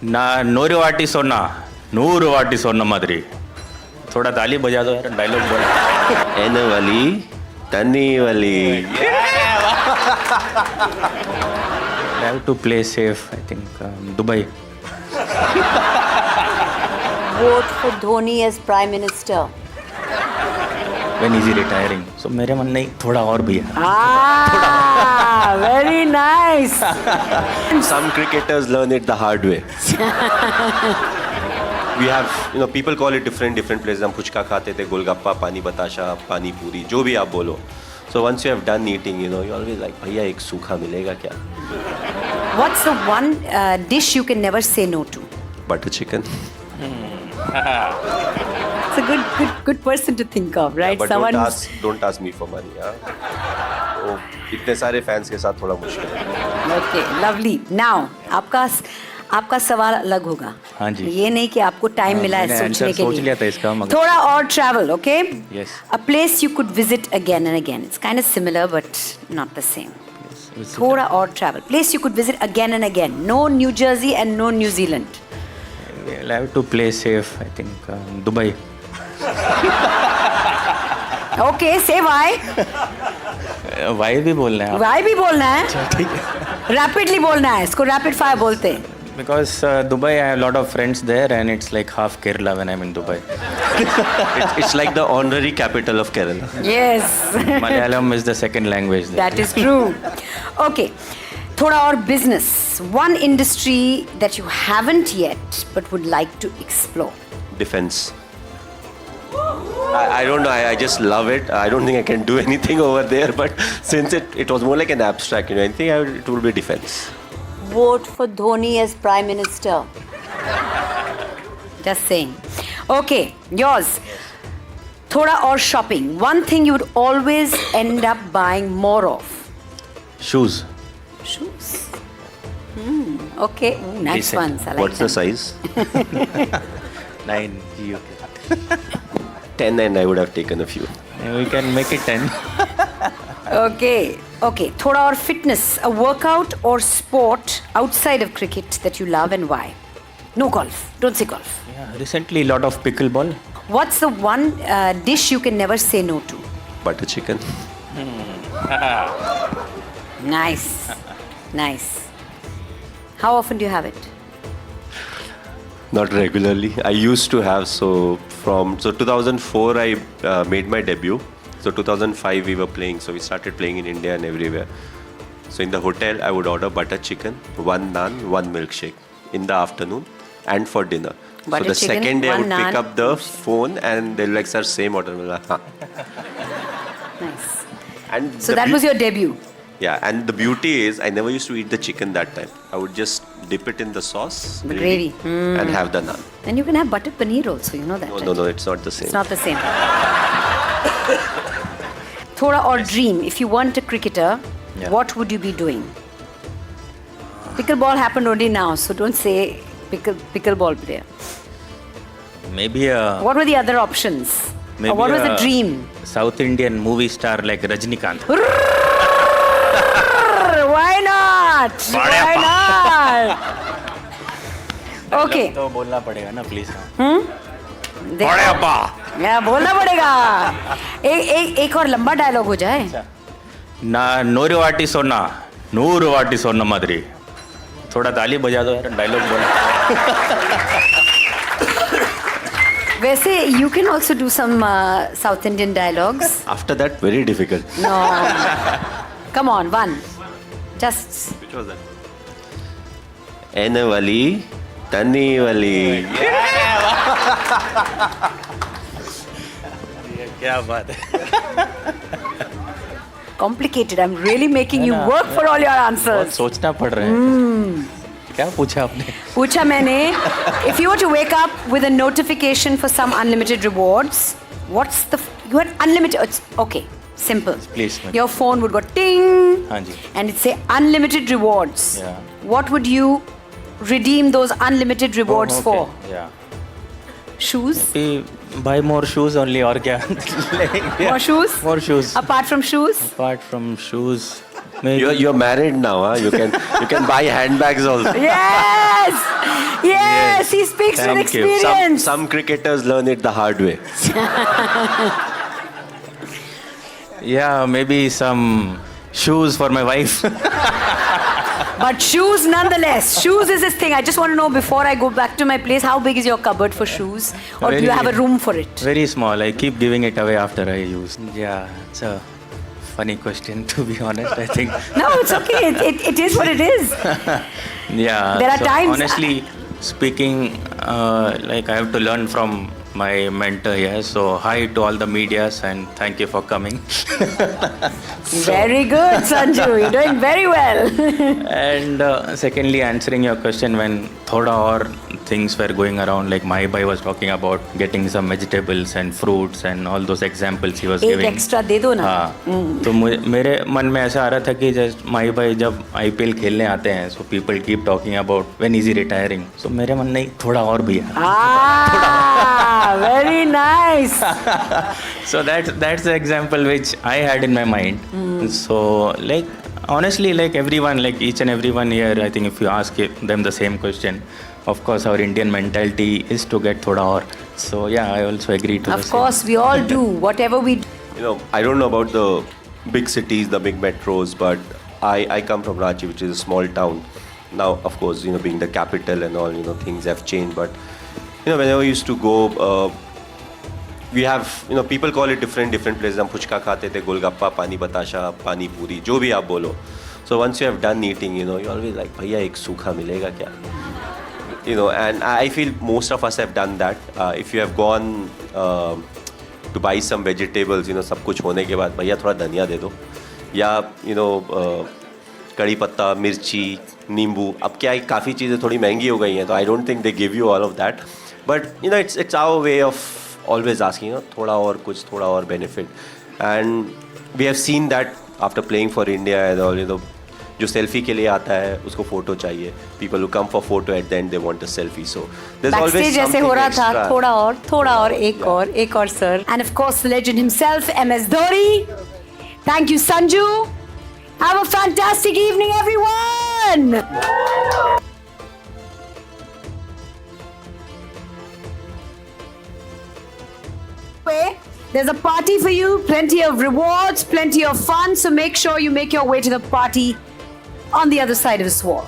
Nuru वाटी सोना Nuru वाटी सोना मादरी थोड़ा ताली बजा दो यार डायलॉग बोला एन वाली तनी वाली I have to play safe I think Dubai Vote for Dhoni as Prime Minister. when is he retiring so मेरे मन नहीं थोड़ा और भी है Ah, very nice. Some cricketers learn it the hard way. We have, people call it different places. हम फुचका खाते थे, गोलगप्पा, पानी बताशा, पानी पूरी, जो भी आप बोलो. So once you have done eating, you always like, भैया एक सूखा मिलेगा क्या? What's the one dish you can never say no to? Butter chicken. It's a good person to think of, right? But don't ask me for money. हाँ? तो इतने सारे fans के साथ थोड़ा मुश्किल है. Okay, lovely. Now, आपका सवाल अलग होगा. हाँ जी. ये नहीं कि आपको टाइम मिला है सोचने के सोच लिए. लिया था इसका मगर थोड़ा और travel, okay? Yes. A place you could visit again and again. It's kind of similar, but not the same. थोड़ा और travel. Place you could visit again and again. No New Jersey and no New Zealand. I have to play safe I think Dubai Okay, say why. why भी बोलना है आप Why भी बोलना है. ठीक है Rapidly बोलना है. इसको rapid fire बोलते हैं. because Dubai I have a lot of friends there and it's like half Kerala when I'm in Dubai It's like the honorary capital of Kerala. Yes. Malayalam is the second language there. That is true. Okay. थोड़ा और business. One industry that you haven't yet but would like to explore. Defense. I don't know. I just love it. I don't think I can do anything over there. But since it was more like an abstract, I think it will be defense. Vote for Dhoni as Prime Minister. Just saying. Okay, yours. थोड़ा और shopping. One thing you would always end up buying more of. shoes Shoes. Okay. Ooh, nice Decent. ones. I like What's the them. size? 9 okay 10, and I would have taken a few. we can make it 10 Okay. थोड़ा और fitness. A workout or sport outside of cricket that you love and why? No golf. Don't say golf. yeah, recently a lot of pickleball What's the one dish you can never say no to? Butter chicken. Nice. How often do you have it? Not regularly. I used to have, so 2004 I made my debut. So 2005 we were playing, so we started playing in India and everywhere. So in the hotel I would order butter chicken, 1 naan, 1 milkshake in the afternoon and for dinner. Butter so the chicken, second day I 1 would naan. pick up the phone and they'll like, sir, same order. Nice. And So that was your debut. Yeah, and the beauty is I never used to eat the chicken that time. I would just dip it in the sauce, The gravy. and have the naan. And you can have butter paneer also, you know that. No, right? no, it's not the same. It's not the same. Thoda or dream, if you weren't a cricketer, Yeah. what would you be doing? Pickleball happened only now, so don't say pickleball player. maybe What were the other options? maybe Or what was the dream? South Indian movie star like Rajnikant Why not? Why not? Okay. तो बोलना पड़ेगा ना please या बोलना पड़ेगा. एक और लंबा डायलॉग हो जाए. ना नूरू वाटी सोना मादरी थोड़ा ताली बजा दो यार डायलॉग बोला वैसे you can also do some South Indian dialogues. After that, very difficult. No. Come on, one. Just. Which was that? N wali, tani wali. क्या बात है Complicated. I'm really making you work for all your बहुत answers. सोचना पड़ रहा है क्या पूछा आपने पूछा मैंने. If you were to wake up with a notification for some unlimited rewards, you had unlimited. It's okay. Simple. Please, ma'am. Your phone would go ting. हाँ जी And it say unlimited rewards. Yeah. What would you redeem those unlimited rewards for? yeah Shoes? buy more shoes only और क्या More shoes? more shoes Apart from shoes? apart from shoes maybe You're married now, huh? You can buy handbags also. Yes! Yes! Yes, he speaks with Thank you. experience. Some cricketers learn it the hard way. Yeah, maybe some shoes for my wife. But shoes nonetheless. Shoes is his thing. I just want to know before I go back to my place, how big is your cupboard for shoes? Or do you Very- have a room for it? Very small. I keep giving it away after I use. Yeah, it's a funny question to be honest. I think. No, it's okay. It is what it is. Yeah. There are times- Honestly speaking, like I have to learn from my mentor here. So hi to all the medias and thank you for coming. Very good, Sanju. You're doing very well. And secondly, answering your question, when thoda or things were going around, like my bhai was talking about getting some vegetables and fruits and all those examples he was एक giving. extra दे दो ना. हाँ, तो मेरे मन में ऐसा आ रहा था कि जस्ट माई भाई जब IPL खेलने आते हैं, so people keep talking about when is he retiring, so मेरे मन नहीं थोड़ा और भी है. Ah, very nice. So that's the example which I had in my mind. So like honestly, like everyone, like each and everyone here, I think if you ask them the same question, of course our Indian mentality is to get thoda or. So yeah, I also agree to the Of same. course, we all do. Whatever we do. You know, I don't know about the big cities, the big metros, but I come from Ranchi, which is a small town. Now, of course, you know, being the capital and all, you know, things have changed. But, you know, whenever we used to go, we have, you know, people call it different places. हम फुचका खाते थे, गोलगप्पा, पानी बताशा, पानी पूरी, जो भी आप बोलो. So once you have done eating, you know, you always like, भैया एक सूखा मिलेगा क्या? You know, and I feel most of us have done that. If you have gone to buy some vegetables, you know, सब कुछ होने के बाद भैया थोड़ा धनिया दे दो, या you know, कड़ी पत्ता, मिर्ची, नींबू. अब क्या है, काफ़ी चीज़ें थोड़ी महंगी हो गई हैं, तो I don't think they give you all of that. But you know, it's our way of always asking, you know, थोड़ा और कुछ, थोड़ा और benefit. And we have seen that after playing for India and all, you know, जो selfie के लिए आता है उसको फोटो चाहिए. People who come for photo at the end they want a selfie. So there's always Backstage ऐसे something हो रहा था, extra. थोड़ा और, एक और sir. And of course, the legend himself, MS Dhoni. Thank you, Sanju. Have a fantastic evening, everyone. There's a party for you, plenty of rewards, plenty of fun. So make sure you make your way to the party on the other side of this wall.